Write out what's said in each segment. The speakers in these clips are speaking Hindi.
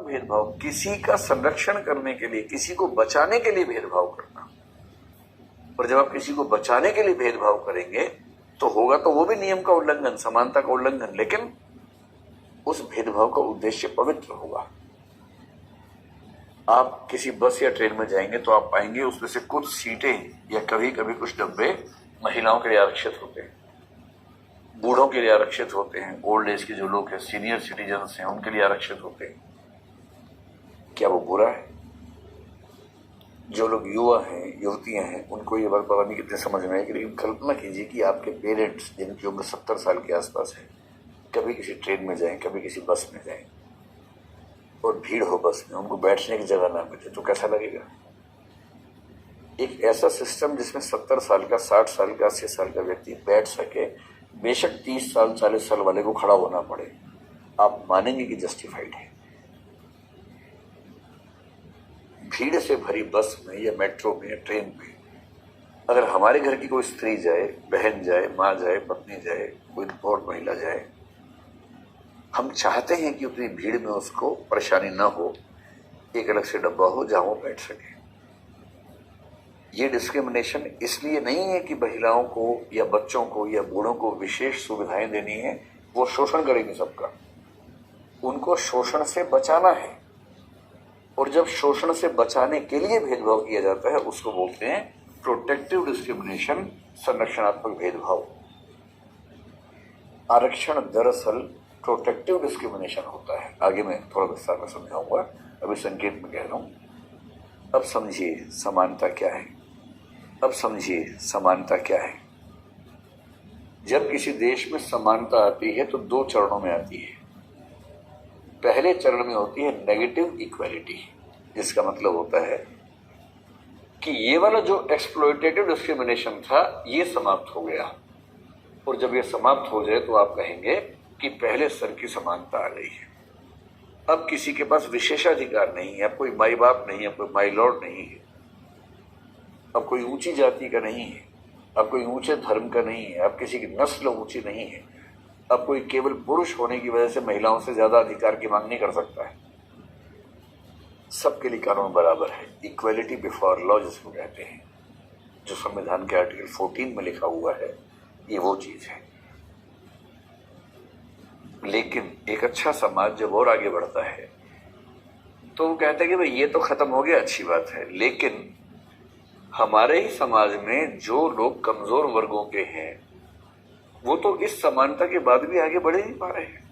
भेदभाव, किसी का संरक्षण करने के लिए, किसी को बचाने के लिए भेदभाव करना। और जब आप किसी को बचाने के लिए भेदभाव करेंगे तो होगा तो वो भी नियम का उल्लंघन, समानता का उल्लंघन, लेकिन उस भेदभाव का उद्देश्य पवित्र होगा। आप किसी बस या ट्रेन में जाएंगे तो आप पाएंगे उसमें से कुछ सीटें या कभी कभी कुछ डब्बे महिलाओं के लिए आरक्षित होते हैं, बूढ़ों के लिए आरक्षित होते हैं, ओल्ड एज के जो लोग हैं, सीनियर सिटीजन्स हैं, उनके लिए आरक्षित होते हैं। क्या वो बुरा है? जो लोग युवा हैं, युवतियां हैं, उनको ये बात पता नहीं कितने समझ में आएगी, लेकिन कल्पना कीजिए कि आपके पेरेंट्स जिनकी उम्र 70 साल के आसपास है, कभी किसी ट्रेन में जाएं, कभी किसी बस में जाएं और भीड़ हो बस में, उनको बैठने की जगह ना मिले तो कैसा लगेगा? एक ऐसा सिस्टम जिसमें 70 साल का, 60 साल का, 80 साल का व्यक्ति बैठ सके, बेशक 30 साल 40 साल वाले को खड़ा होना पड़े, आप मानेंगे कि जस्टिफाइड है? भीड़ से भरी बस में या मेट्रो में या ट्रेन में अगर हमारे घर की कोई स्त्री जाए, बहन जाए, माँ जाए, पत्नी जाए, कोई और महिला जाए, हम चाहते हैं कि उतनी भीड़ में उसको परेशानी ना हो, एक अलग से डब्बा हो जहां वो बैठ सके। ये डिस्क्रिमिनेशन इसलिए नहीं है कि महिलाओं को या बच्चों को या बूढ़ों को विशेष सुविधाएं देनी है, वो शोषण करेंगे सबका। उनको शोषण से बचाना है, और जब शोषण से बचाने के लिए भेदभाव किया जाता है उसको बोलते हैं प्रोटेक्टिव डिस्क्रिमिनेशन, संरक्षणात्मक भेदभाव। आरक्षण दरअसल प्रोटेक्टिव डिस्क्रिमिनेशन होता है। आगे मैं थोड़ा विस्तार में समझाऊंगा, अभी संकेत में कह रहा हूं। अब समझिए समानता क्या है। अब समझिए समानता क्या है। जब किसी देश में समानता आती है तो दो चरणों में आती है। पहले चरण में होती है नेगेटिव इक्वालिटी, जिसका मतलब होता है कि ये वाला जो एक्सप्लॉयटेटिव डिस्क्रिमिनेशन था ये समाप्त हो गया, और जब ये समाप्त हो जाए तो आप कहेंगे कि पहले स्तर की समानता आ गई है। अब किसी के पास विशेषाधिकार नहीं है, अब कोई माई बाप नहीं है, अब कोई माई लॉर्ड नहीं है, अब कोई ऊंची जाति का नहीं है, अब कोई ऊंचे धर्म का नहीं है, अब किसी की नस्ल ऊंची नहीं है, अब कोई केवल पुरुष होने की वजह से महिलाओं से ज्यादा अधिकार की मांग नहीं कर सकता है। सबके लिए कानून बराबर है, इक्वलिटी बिफोर लॉ जिसको कहते हैं, जो संविधान के आर्टिकल 14 में लिखा हुआ है, ये वो चीज है। लेकिन एक अच्छा समाज जब और आगे बढ़ता है तो वो कहता है कि भाई ये तो खत्म हो गया, अच्छी बात है, लेकिन हमारे ही समाज में जो लोग कमजोर वर्गों के हैं वो तो इस समानता के बाद भी आगे बढ़ नहीं पा रहे हैं।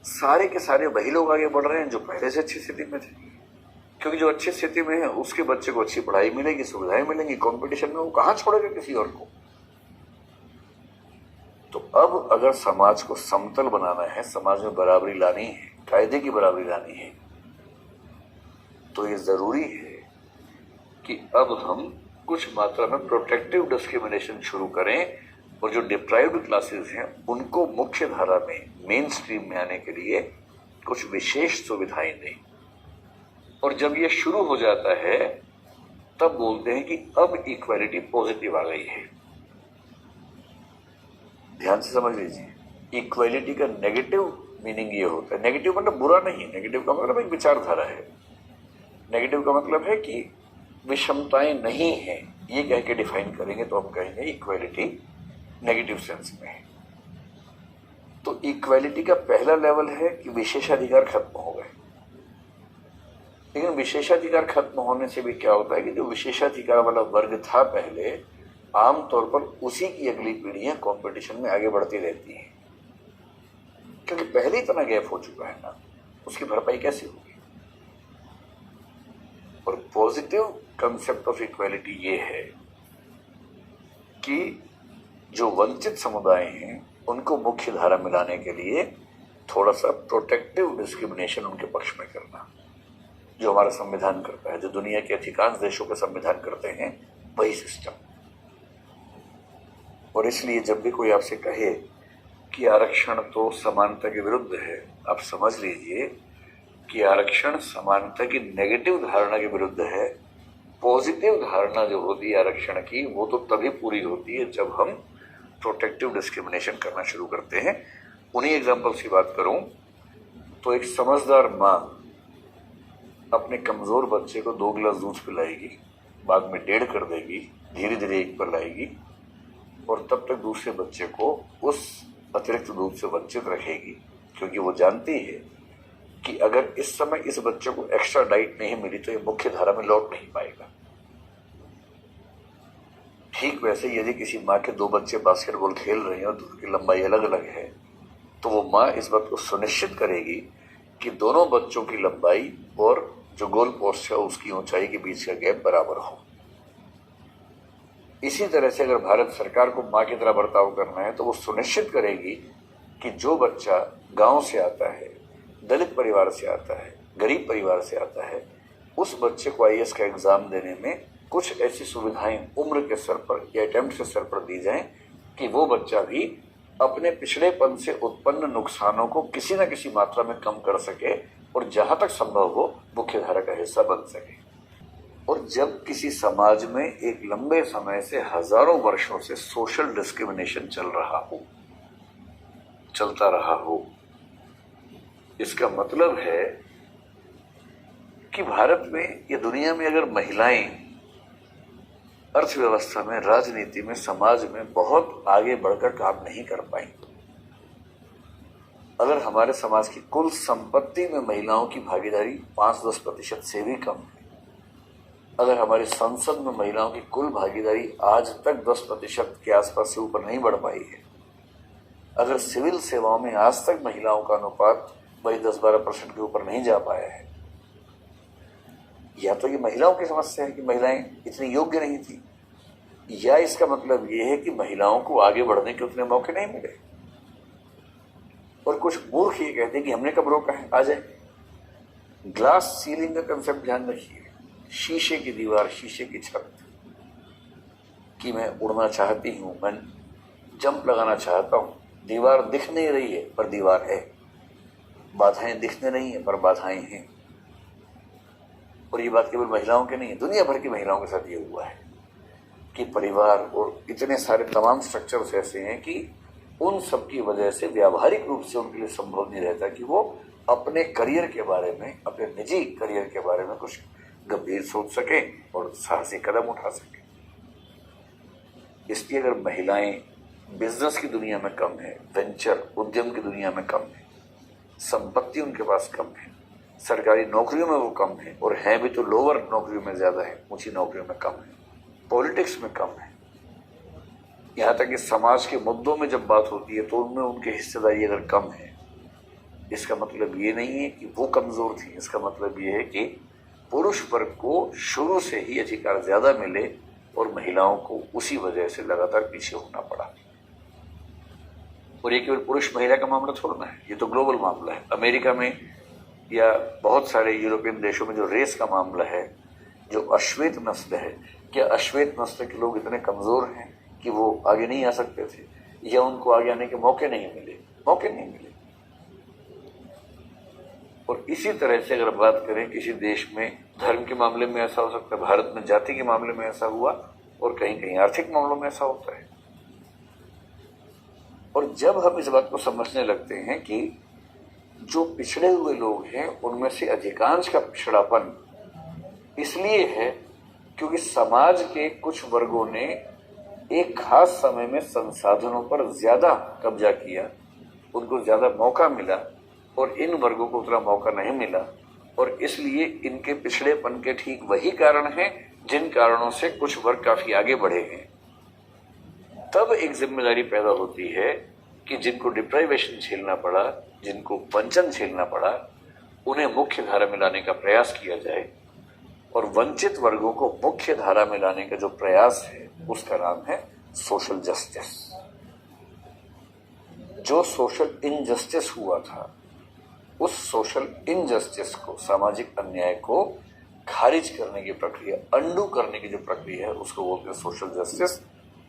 सारे के सारे वही लोग आगे बढ़ रहे हैं जो पहले से अच्छी स्थिति में थे, क्योंकि जो अच्छी स्थिति में है उसके बच्चे को अच्छी पढ़ाई मिलेगी, सुविधाएं मिलेंगी, कंपटीशन में वो कहां छोड़ेगा किसी और को। तो अब अगर समाज को समतल बनाना है, समाज में बराबरी लानी है, कायदे की बराबरी लानी है, तो ये जरूरी है कि अब हम कुछ मात्रा में प्रोटेक्टिव डिस्क्रिमिनेशन शुरू करें, और जो डिप्राइव्ड क्लासेस हैं उनको मुख्य धारा में, मेन स्ट्रीम में आने के लिए कुछ विशेष सुविधाएं दें। और जब ये शुरू हो जाता है तब बोलते हैं कि अब इक्वालिटी पॉजिटिव आ गई है। ध्यान से समझ लीजिए, इक्वालिटी का नेगेटिव मीनिंग ये होता है, नेगेटिव मतलब बुरा नहीं, नेगेटिव का मतलब एक विचारधारा है। नेगेटिव का मतलब है कि विषमताएं नहीं है, ये कह के डिफाइन करेंगे तो हम कहेंगे इक्वालिटी नेगेटिव सेंस में है। तो इक्वालिटी का पहला लेवल है कि विशेषाधिकार खत्म हो गए। लेकिन विशेषाधिकार खत्म होने से भी क्या होता है कि जो विशेषाधिकार वाला वर्ग था पहले, आमतौर पर उसी की अगली पीढ़ियां कंपटीशन में आगे बढ़ती रहती हैं, क्योंकि पहले ही इतना गैप हो चुका है ना, उसकी भरपाई कैसे होगी। और पॉजिटिव कंसेप्ट ऑफ इक्वालिटी ये है कि जो वंचित समुदाय हैं उनको मुख्य धारा में लाने के लिए थोड़ा सा प्रोटेक्टिव डिस्क्रिमिनेशन उनके पक्ष में करना, जो हमारा संविधान करता है, जो दुनिया के अधिकांश देशों का संविधान करते हैं, वही सिस्टम। और इसलिए जब भी कोई आपसे कहे कि आरक्षण तो समानता के विरुद्ध है, आप समझ लीजिए कि आरक्षण समानता की नेगेटिव धारणा के विरुद्ध है। पॉजिटिव धारणा जो होती है आरक्षण की, वो तो तभी पूरी होती है जब हम प्रोटेक्टिव डिस्क्रिमिनेशन करना शुरू करते हैं। उन्हीं एग्जाम्पल्स की बात करूं तो एक समझदार माँ अपने कमजोर बच्चे को 2 गिलास दूध पिलाएगी, बाद में 1.5 कर देगी, धीरे धीरे 1 पर लाएगी और तब तक दूसरे बच्चे को उस अतिरिक्त दूध से वंचित रखेगी, क्योंकि वो जानती है कि अगर इस समय इस बच्चे को एक्स्ट्रा डाइट नहीं मिली तो ये मुख्य धारा में लौट नहीं पाएगा। ठीक वैसे यदि किसी माँ के 2 बच्चे बास्केटबॉल खेल रहे हैं और दूध की लंबाई अलग अलग है, तो वो माँ इस बात को सुनिश्चित करेगी कि दोनों बच्चों की लंबाई और जो गोल पोस्ट है उसकी ऊंचाई के बीच का गैप बराबर हो। इसी तरह से अगर भारत सरकार को माँ की तरह बर्ताव करना है तो वो सुनिश्चित करेगी कि जो बच्चा गांव से आता है, दलित परिवार से आता है, गरीब परिवार से आता है, उस बच्चे को आईएएस का एग्जाम देने में कुछ ऐसी सुविधाएं उम्र के स्तर पर या अटेम्प्ट के स्तर पर दी जाएं कि वो बच्चा भी अपने पिछड़ेपन से उत्पन्न नुकसानों को किसी न किसी मात्रा में कम कर सके और जहां तक संभव हो मुख्यधारा का हिस्सा बन सके। और जब किसी समाज में एक लंबे समय से हजारों वर्षों से सोशल डिस्क्रिमिनेशन चलता रहा हो, इसका मतलब है कि भारत में या दुनिया में अगर महिलाएं अर्थव्यवस्था में, राजनीति में, समाज में बहुत आगे बढ़कर काम नहीं कर पाई, अगर हमारे समाज की कुल संपत्ति में महिलाओं की भागीदारी 5-10% से भी कम है, अगर हमारी संसद में महिलाओं की कुल भागीदारी आज तक 10% के आसपास से ऊपर नहीं बढ़ पाई है, अगर सिविल सेवाओं में आज तक महिलाओं का अनुपात वही 10-12% के ऊपर नहीं जा पाया है, या तो ये महिलाओं की समस्या है कि महिलाएं इतनी योग्य नहीं थी, या इसका मतलब ये है कि महिलाओं को आगे बढ़ने के उतने मौके नहीं मिले। और कुछ मूर्ख ये कहते हैं कि हमने कब रोका है, आ जाए। ग्लास सीलिंग का कंसेप्ट ध्यान रखिए, शीशे की दीवार, शीशे की छत, कि मैं उड़ना चाहती हूं, मैं जंप लगाना चाहता हूं, दीवार दिख नहीं रही है पर दीवार है, बाधाएं दिखने नहीं है पर बाधाएं हैं। और ये बात केवल महिलाओं के नहीं है, दुनिया भर की महिलाओं के साथ ये हुआ है कि परिवार और इतने सारे तमाम स्ट्रक्चर्स ऐसे हैं कि उन सब की वजह से व्यावहारिक रूप से उनके लिए संभव नहीं रहता कि वो अपने करियर के बारे में, अपने निजी करियर के बारे में कुछ गंभीर सोच सके और साहसी कदम उठा सके। इसलिए अगर महिलाएं बिजनेस की दुनिया में कम है, वेंचर उद्यम की दुनिया में कम है, संपत्ति उनके पास कम है, सरकारी नौकरियों में वो कम है, और हैं भी तो लोअर नौकरियों में ज्यादा है, ऊंची नौकरियों में कम है, पॉलिटिक्स में कम है, यहाँ तक कि समाज के मुद्दों में जब बात होती है तो उनमें उनकी हिस्सेदारी अगर कम है, इसका मतलब ये नहीं है कि वो कमजोर थी, इसका मतलब ये है कि पुरुष वर्ग को शुरू से ही अधिकार ज्यादा मिले और महिलाओं को उसी वजह से लगातार पीछे होना पड़ा। और ये केवल पुरुष महिला का मामला थोड़ा है, ये तो ग्लोबल मामला है। अमेरिका में या बहुत सारे यूरोपियन देशों में जो रेस का मामला है, जो अश्वेत नस्ल है, क्या अश्वेत नस्ल के लोग इतने कमजोर हैं कि वो आगे नहीं आ सकते थे, या उनको आगे आने के मौके नहीं मिले? और इसी तरह से अगर बात करें किसी देश में धर्म के मामले में ऐसा हो सकता है, भारत में जाति के मामले में ऐसा हुआ, और कहीं कहीं आर्थिक मामलों में ऐसा होता है। और जब हम इस बात को समझने लगते हैं कि जो पिछड़े हुए लोग हैं उनमें से अधिकांश का पिछड़ापन इसलिए है क्योंकि समाज के कुछ वर्गों ने एक खास समय में संसाधनों पर ज्यादा कब्जा किया, उनको ज्यादा मौका मिला, और इन वर्गों को उतना मौका नहीं मिला, और इसलिए इनके पिछड़ेपन के ठीक वही कारण हैं जिन कारणों से कुछ वर्ग काफी आगे बढ़े हैं। तब एक जिम्मेदारी पैदा होती है कि जिनको डिप्राइवेशन झेलना पड़ा, जिनको वंचन झेलना पड़ा, उन्हें मुख्य धारा में लाने का प्रयास किया जाए। और वंचित वर्गों को मुख्य धारा में लाने का जो प्रयास है उसका नाम है सोशल जस्टिस। जो सोशल इनजस्टिस हुआ था, उस सोशल इनजस्टिस को, सामाजिक अन्याय को खारिज करने की प्रक्रिया, अंडू करने की जो प्रक्रिया है, उसको बोलते हैं सोशल जस्टिस।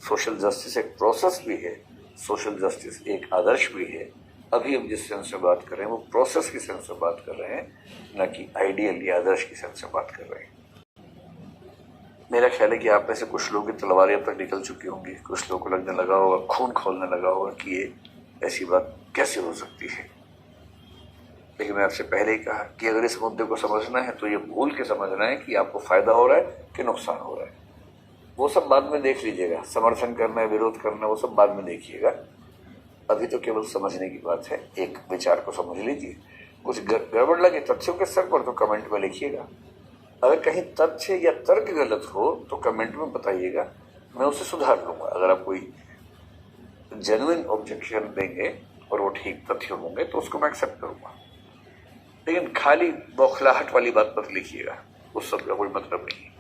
सोशल जस्टिस एक प्रोसेस भी है, सोशल जस्टिस एक आदर्श भी है। अभी हम जिस सेंस में बात कर रहे हैं वो प्रोसेस की सेंस में बात कर रहे हैं, न कि आइडियल या आदर्श की सेंस में बात कर रहे हैं। मेरा ख्याल है कि आप में से कुछ लोगों की तलवारें अब तक निकल चुकी होंगी, कुछ लोगों को लगने लगा होगा, खून खोलने लगा होगा कि ये ऐसी बात कैसे हो सकती है। लेकिन मैं आपसे पहले ही कहा कि अगर इस मुद्दे को समझना है तो ये भूल के समझना है कि आपको फायदा हो रहा है कि नुकसान हो रहा है। वो सब बाद में देख लीजिएगा, समर्थन करना है, विरोध करना है, वो सब बाद में देखिएगा। अभी तो केवल समझने की बात है, एक विचार को समझ लीजिए। कुछ गड़बड़ लगे तथ्यों के स्तर पर तो कमेंट में लिखिएगा। अगर कहीं तथ्य या तर्क गलत हो तो कमेंट में बताइएगा, मैं उसे सुधार लूंगा। अगर आप कोई जेन्युइन ऑब्जेक्शन देंगे और वो ठीक तथ्य होंगे तो उसको मैं एक्सेप्ट करूंगा, लेकिन खाली बौखलाहट वाली बात मत लिखिएगा, उस सब का कोई मतलब नहीं।